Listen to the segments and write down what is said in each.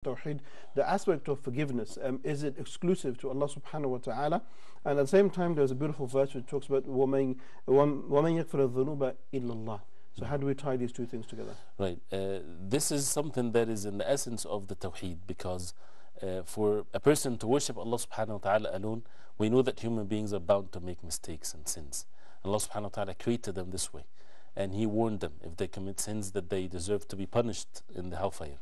Tawheed, the aspect of forgiveness, is it exclusive to Allah subhanahu wa ta'ala? And at the same time, there's a beautiful verse which talks about وَمَن يَغْفِرَ الذُّنُوبَ إِلَّا اللَّهِ. So how do we tie these two things together? Right. This is something that is in the essence of the Tawheed, because for a person to worship Allah subhanahu wa ta'ala alone, we know that human beings are bound to make mistakes and sins. Allah subhanahu wa ta'ala created them this way, and He warned them if they commit sins that they deserve to be punished in the hellfire.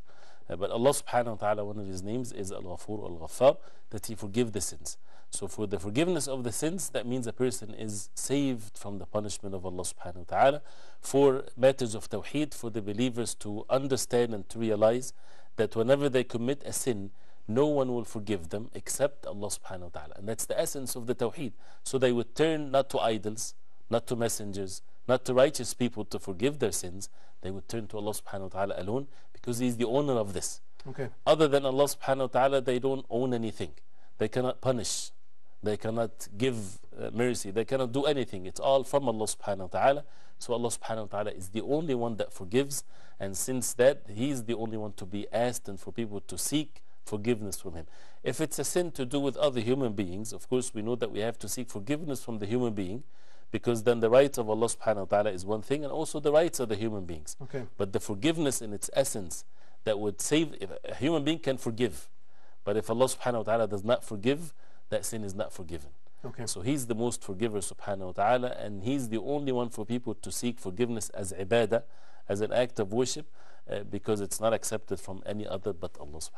But Allah subhanahu wa ta'ala, one of His names is Al-Ghafur, Al-Ghaffar, that He forgive the sins. So for the forgiveness of the sins, that means a person is saved from the punishment of Allah subhanahu wa ta'ala. For matters of Tawheed, for the believers to understand and to realize that whenever they commit a sin, no one will forgive them except Allah subhanahu wa ta'ala. And that's the essence of the Tawheed. So they would turn not to idols, not to messengers, not to righteous people to forgive their sins. They would turn to Allah subhanahu wa ta'ala alone, because He is the owner of this. Okay. Other than Allah subhanahu wa ta'ala, they don't own anything. They cannot punish, they cannot give mercy, they cannot do anything. It's all from Allah subhanahu wa ta'ala. So Allah subhanahu wa ta'ala is the only one that forgives, and since that, He is the only one to be asked and for people to seek forgiveness from Him. If it's a sin to do with other human beings, of course we know that we have to seek forgiveness from the human being, because then the rights of Allah subhanahu wa ta'ala is one thing, and also the rights of the human beings. Okay. But the forgiveness in its essence that would save, if a human being can forgive, but if Allah subhanahu wa ta'ala does not forgive, that sin is not forgiven. Okay. So He's the most forgiver subhanahu wa ta'ala, and He's the only one for people to seek forgiveness as ibadah, as an act of worship, because it's not accepted from any other but Allah subhanahu wa ta'ala.